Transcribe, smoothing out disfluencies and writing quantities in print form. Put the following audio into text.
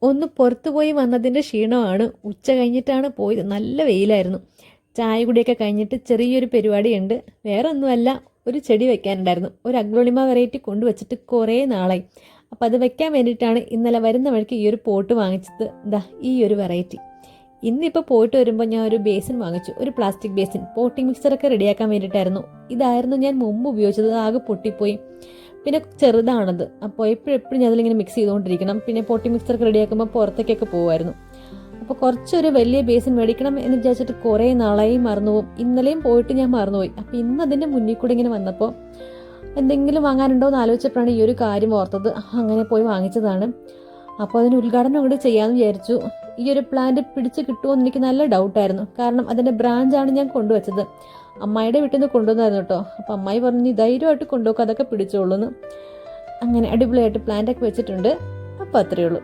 ഒന്ന് പുറത്തു പോയി വന്നതിൻ്റെ ക്ഷീണമാണ്. ഉച്ച കഴിഞ്ഞിട്ടാണ് പോയത്. നല്ല വെയിലായിരുന്നു. ചായ കുടിയൊക്കെ കഴിഞ്ഞിട്ട് ചെറിയൊരു പരിപാടിയുണ്ട്. വേറെ ഒന്നുമല്ല, ഒരു ചെടി വെക്കാനുണ്ടായിരുന്നു. ഒരു അഗ്ലോണിമ വെറൈറ്റി കൊണ്ടുവച്ചിട്ട് കുറേ നാളായി. അപ്പോൾ അത് വെക്കാൻ വേണ്ടിയിട്ടാണ് ഇന്നലെ വരുന്ന വഴിക്ക് ഈ ഒരു പോട്ട് വാങ്ങിച്ചത്. ഇതാ ഈ ഒരു വെറൈറ്റി. ഇന്നിപ്പോൾ പോയിട്ട് വരുമ്പോൾ ഞാൻ ഒരു ബേസിൻ വാങ്ങിച്ചു, ഒരു പ്ലാസ്റ്റിക് ബേസിൻ. പോട്ടിംഗ് മിക്സറൊക്കെ റെഡിയാക്കാൻ വേണ്ടിയിട്ടായിരുന്നു. ഇതായിരുന്നു ഞാൻ മുമ്പ് ഉപയോഗിച്ചത്. ആകെ പൊട്ടിപ്പോയി. പിന്നെ ചെറുതാണത്. അപ്പോൾ എപ്പോഴും ഞാൻ അതിലിങ്ങനെ മിക്സ് ചെയ്തുകൊണ്ടിരിക്കണം. പിന്നെ പോട്ടി മിക്സറൊക്കെ റെഡിയാക്കുമ്പോൾ പുറത്തേക്കൊക്കെ പോകുമായിരുന്നു. അപ്പോൾ കുറച്ചൊരു വലിയ ബേസിൻ മേടിക്കണം എന്ന് വിചാരിച്ചിട്ട് കുറേ നാളായി മറന്നുപോകും. ഇന്നലെയും പോയിട്ട് ഞാൻ മറന്നുപോയി. അപ്പോൾ ഇന്ന് അതിൻ്റെ മുന്നിൽ കൂടെ ഇങ്ങനെ വന്നപ്പോൾ എന്തെങ്കിലും വാങ്ങാനുണ്ടോ എന്ന് ആലോചിച്ചപ്പോഴാണ് ഈ ഒരു കാര്യം ഓർത്തത്. അങ്ങനെ പോയി വാങ്ങിച്ചതാണ്. അപ്പോൾ അതിന് ഉദ്ഘാടനം കൂടെ ചെയ്യാമെന്ന് വിചാരിച്ചു. ഈ ഒരു പ്ലാന്റ് പിടിച്ച് കിട്ടുമോ എന്ന് എനിക്ക് നല്ല ഡൗട്ടായിരുന്നു. കാരണം അതിൻ്റെ ബ്രാഞ്ചാണ് ഞാൻ കൊണ്ടുവച്ചത്. അമ്മായിയുടെ വീട്ടിൽ നിന്ന് കൊണ്ടുവന്നായിരുന്നു കേട്ടോ. അപ്പോൾ അമ്മായി പറഞ്ഞു ധൈര്യമായിട്ട് കൊണ്ടുപോക്കുക, അതൊക്കെ പിടിച്ചോളൂ എന്ന്. അങ്ങനെ അടിപൊളിയായിട്ട് പ്ലാന്റൊക്കെ വെച്ചിട്ടുണ്ട്. അപ്പോൾ അത്രയേ ഉള്ളൂ.